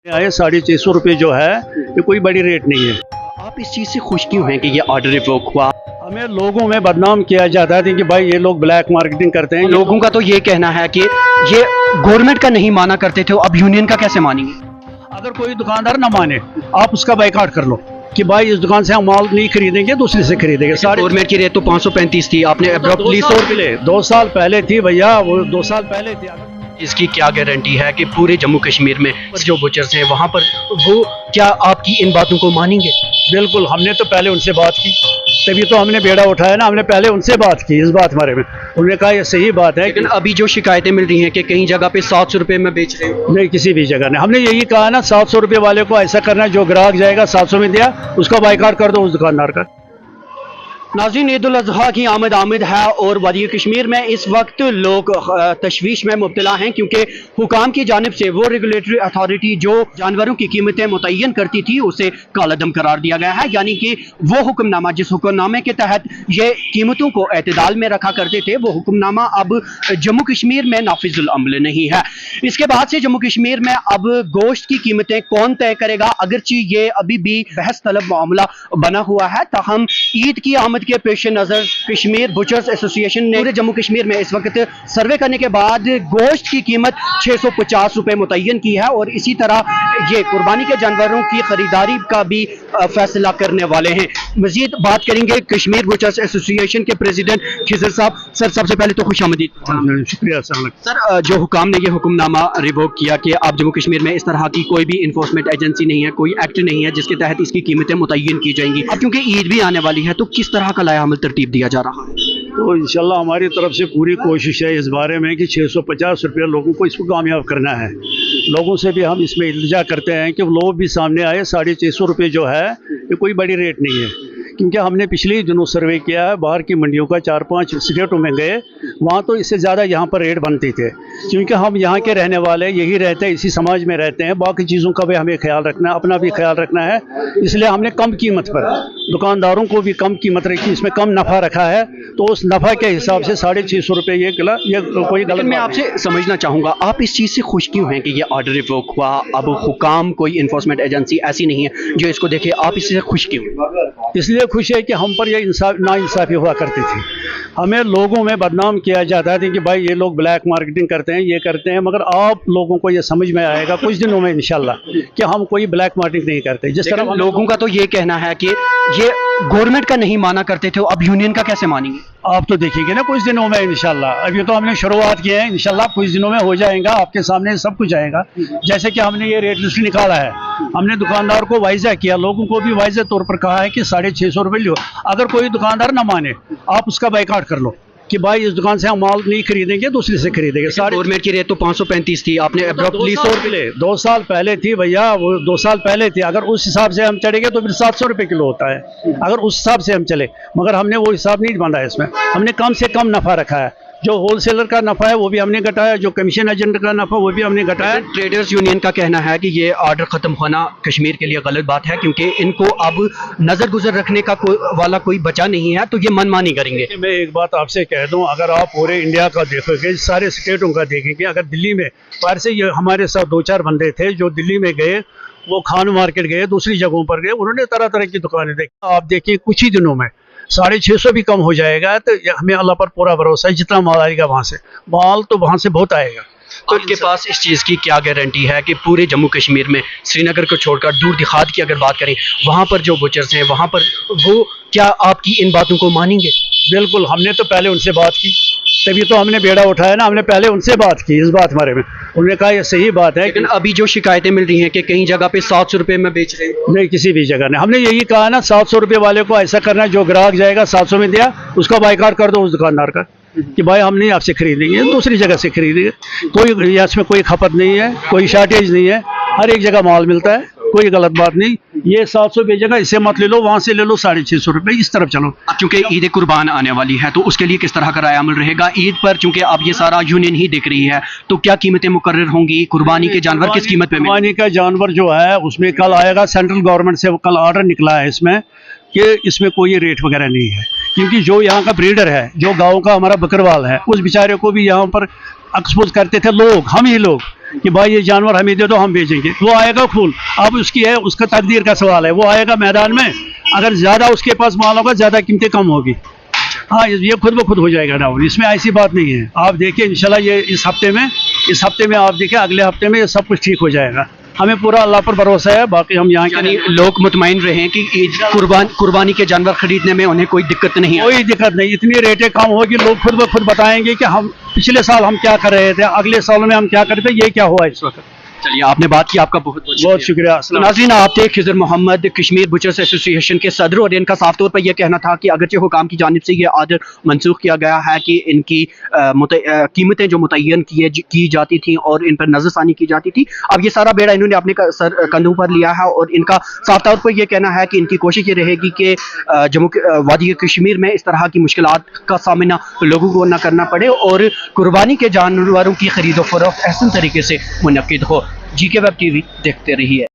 आए 650 रुपये जो है ये कोई बड़ी रेट नहीं है। आप इस चीज़ से खुश क्यों हैं कि ये ऑर्डर रिवोक हुआ? हमें लोगों में बदनाम किया जाता है कि भाई ये लोग ब्लैक मार्केटिंग करते हैं। लोगों का तो ये कहना है कि ये गवर्नमेंट का नहीं माना करते थे, अब यूनियन का कैसे मानेंगे? अगर कोई दुकानदार ना माने आप उसका बाइकआउट कर लो कि भाई इस दुकान से हम माल नहीं खरीदेंगे, दूसरे से खरीदेंगे। गवर्नमेंट की रेट तो 535 थी, आपने अब्रप्टली 100 रुपये। 2 साल पहले थी भैया, वो 2 साल पहले थी। इसकी क्या गारंटी है कि पूरे जम्मू कश्मीर में जो बुचर्स हैं वहाँ पर वो क्या आपकी इन बातों को मानेंगे? बिल्कुल, हमने तो पहले उनसे बात की, तभी तो हमने बेड़ा उठाया ना। हमने पहले उनसे बात की इस बात बारे में, उन्होंने कहा ये सही बात है। लेकिन अभी जो शिकायतें मिल रही हैं कि कहीं जगह पे 700 रुपये में बेच रहे हैं। नहीं, किसी भी जगह नहीं। हमने यही कहा ना, 700 रुपये वाले को ऐसा करना है, जो ग्राहक जाएगा 700 में दिया उसका बाइकआउट कर दो उस दुकानदार का। नाज़रीन, ईद उल अज़हा की आमद है और वादी कश्मीर में इस वक्त लोग तशवीश में मुब्तला हैं क्योंकि हुकाम की जानिब से वो रेगुलेटरी अथॉरिटी जो जानवरों की कीमतें मुतय्यन करती थी उसे कालादम करार दिया गया है। यानी कि वो हुक्मनामा जिस हुक्मनामे के तहत ये कीमतों को एतदाल में रखा करते थे, वो हुक्मनामा अब जम्मू कश्मीर में नाफिजुल अमल नहीं है। इसके बाद से जम्मू कश्मीर में अब गोश्त की कीमतें कौन तय करेगा, अगरचे ये अभी भी बहस तलब मामला बना हुआ है, ताहम ईद की आमद के पेश नजर कश्मीर बुचर्स एसोसिएशन ने पूरे जम्मू कश्मीर में इस वक्त सर्वे करने के बाद गोश्त की कीमत 650 रुपए मुतय्यन की है और इसी तरह ये कुर्बानी के जानवरों की खरीदारी का भी फैसला करने वाले हैं। मजीद बात करेंगे कश्मीर बुचर्स एसोसिएशन के प्रेसिडेंट खिजर साहब। सर, सबसे पहले तो खुशामदीद। शुक्रिया सर, जो हुकाम ने ये हुक्मनामा रिवोक किया कि आप जम्मू कश्मीर में इस तरह की कोई भी इन्फोर्समेंट एजेंसी नहीं है, कोई एक्ट नहीं है जिसके तहत इसकी कीमतें मुतय्यन की जाएंगी, अब क्योंकि ईद भी आने वाली है तो किस तरह का लाया अमल तरतीब दिया जा रहा है? तो इंशाल्लाह हमारी तरफ से पूरी कोशिश है इस बारे में कि 650 रुपये लोगों को इसको कामयाब करना है। लोगों से भी हम इसमें इल्तिजा करते हैं कि लोग भी सामने आए। 650 रुपये जो है ये कोई बड़ी रेट नहीं है, क्योंकि हमने पिछले दिनों सर्वे किया है बाहर की मंडियों का, 4-5 स्टेटों में गए, वहाँ तो इससे ज़्यादा यहाँ पर रेट बनते थे। क्योंकि हम यहाँ के रहने वाले यही रहते हैं, इसी समाज में रहते हैं, बाकी चीज़ों का भी हमें ख्याल रखना है, अपना भी ख्याल रखना है, इसलिए हमने कम कीमत पर दुकानदारों को भी कम कीमत रखी, इसमें कम नफ़ा रखा है। तो उस नफ़ा के हिसाब से 650 रुपये ये कोई गलत। मैं आपसे समझना चाहूँगा, आप इस चीज़ से खुश क्यों हैं कि ये ऑर्डर रिवोक हुआ? अब हुकाम कोई इन्फोर्समेंट एजेंसी ऐसी नहीं है जो इसको देखे, आप इससे खुश क्यों? इसलिए खुश है कि हम पर यह नाइंसाफ़ी हुआ करती थी। हमें लोगों में बदनाम किया जाता है कि भाई ये लोग ब्लैक मार्केटिंग करते हैं, ये करते हैं, मगर आप लोगों को ये समझ में आएगा कुछ दिनों में इंशाल्लाह कि हम कोई ब्लैक मार्केटिंग नहीं करते। जिस तरह लोगों का तो ये कहना है कि ये गवर्नमेंट का नहीं माना करते थे, अब यूनियन का कैसे मानेंगे? आप तो देखेंगे ना कुछ दिनों में इंशाल्लाह। अभी तो हमने शुरुआत की है, इंशाल्लाह कुछ दिनों में हो जाएगा, आपके सामने सब कुछ आएगा। जैसे कि हमने ये रेट लिस्ट निकाला है, हमने दुकानदार को वाइजा किया, लोगों को भी वाइजा तौर पर कहा है कि 650 रुपये लो। अगर कोई दुकानदार ना माने आप उसका बाइकआउट कर लो कि भाई इस दुकान से हम माल नहीं खरीदेंगे, दूसरे से खरीदेंगे। गवर्नमेंट की रेट तो 535 थी, आपने अब्रप्टली 100 रुपये। 2 साल पहले थी भैया, वो 2 साल पहले थी। अगर उस हिसाब से हम चलेंगे तो फिर 700 रुपये किलो होता है, अगर उस हिसाब से हम चले, मगर हमने वो हिसाब नहीं बांधा है। इसमें हमने कम से कम नफ़ा रखा है, जो होलसेलर का नफ़ा है वो भी हमने घटाया, जो कमीशन एजेंट का नफ़ा वो भी हमने घटाया। ट्रेडर्स यूनियन का कहना है कि ये ऑर्डर ख़त्म होना कश्मीर के लिए गलत बात है, क्योंकि इनको अब नज़र गुजर रखने का वाला कोई बचा नहीं है, तो ये मनमानी करेंगे। मैं एक बात आपसे कह दूं, अगर आप पूरे इंडिया का देखोगे, सारे स्टेटों का देखेंगे, अगर दिल्ली में बाहर से ये हमारे साथ 2-4 बंदे थे जो दिल्ली में गए, वो खान मार्केट गए, दूसरी जगहों पर गए, उन्होंने तरह तरह की दुकानें देखी। आप देखिए कुछ ही दिनों में 650 भी कम हो जाएगा। तो हमें अल्लाह पर पूरा भरोसा है, जितना माल आएगा वहाँ से, माल तो वहाँ से बहुत आएगा। तो इनके पास इस चीज़ की क्या गारंटी है कि पूरे जम्मू कश्मीर में श्रीनगर को छोड़कर दूर दिखात की अगर बात करें, वहाँ पर जो बुचर्स हैं वहाँ पर वो क्या आपकी इन बातों को मानेंगे? बिल्कुल, हमने तो पहले उनसे बात की, तभी तो हमने बेड़ा उठाया ना। हमने पहले उनसे बात की इस बात बारे में, उन्होंने कहा ये सही बात है। लेकिन अभी जो शिकायतें मिल रही हैं कि कहीं जगह पे 700 रुपये में बेच रहे हैं। नहीं, किसी भी जगह नहीं। हमने यही कहा ना, 700 रुपये वाले को ऐसा करना है, जो ग्राहक जाएगा 700 में दिया उसका बाइकआउट कर दो उस दुकानदार का कि भाई हम नहीं आपसे खरीदेंगे, दूसरी जगह से खरीदेंगे। कोई इसमें कोई खपत नहीं है, कोई शार्टेज नहीं है, हर एक जगह माल मिलता है, कोई गलत बात नहीं। ये 700 बेचेगा, इससे मत ले लो, वहाँ से ले लो 650 रुपये, इस तरफ चलो। क्योंकि ईद कुर्बान आने वाली है तो उसके लिए किस तरह का राय अमल रहेगा ईद पर? चूंकि अब ये सारा यूनियन ही देख रही है, तो क्या कीमतें मुकर्रर होंगी? कुर्बानी के जानवर किस कीमत पे? कुर्बानी का जानवर जो है उसमें कल आएगा, सेंट्रल गवर्नमेंट से कल ऑर्डर निकला है इसमें कि इसमें कोई रेट वगैरह नहीं है, क्योंकि जो यहाँ का ब्रीडर है, जो गाँव का हमारा बकरवाल है, उस बेचारे को भी यहाँ पर एक्सपोज करते थे लोग, हम ही लोग कि भाई ये जानवर हमें दे दो, हम बेचेंगे। वो आएगा फूल, अब उसकी है, उसका तकदीर का सवाल है। वो आएगा मैदान में, अगर ज़्यादा उसके पास माल होगा, ज़्यादा कीमतें कम होगी। हाँ, ये खुद ब खुद हो जाएगा डाउन, इसमें ऐसी बात नहीं है। आप देखिए इंशाल्लाह ये इस हफ्ते में आप देखिए, अगले हफ्ते में ये सब कुछ ठीक हो जाएगा। हमें पूरा अल्लाह पर भरोसा है। बाकी हम यहाँ यानी के लोग मुतमईन रहे कि कुर्बानी के जानवर खरीदने में उन्हें कोई दिक्कत नहीं है। कोई दिक्कत नहीं, इतनी रेटें कम होगी, लोग खुद ब खुद बताएंगे कि हम पिछले साल हम क्या कर रहे थे, अगले सालों में हम क्या कर रहे थे, ये क्या हुआ इस वक्त। चलिए, आपने बात की, आपका बहुत बहुत शुक्रिया। तो नाज़रीन, आप थे खिज़र मोहम्मद, कश्मीर बुचर्स एसोसिएशन के सदर, और इनका साफ तौर पर यह कहना था कि अगरचे हुकाम की जानिब से ये आर्डर मनसूख किया गया है कि इनकी कीमतें जो मुतय्यन की जाती थी और इन पर नज़रसानी की जाती थी, अब ये सारा बेड़ा इन्होंने अपने सर कंधों पर लिया है। और इनका साफ तौर पर यह कहना है कि इनकी कोशिश ये रहेगी कि वादी कश्मीर में इस तरह की मुश्किलात का सामना लोगों को न करना पड़े और कुर्बानी के जानवरों की खरीदो फरोख्त अहसन तरीके से मुनक्किद हो। GK वेब TV देखते रहिए।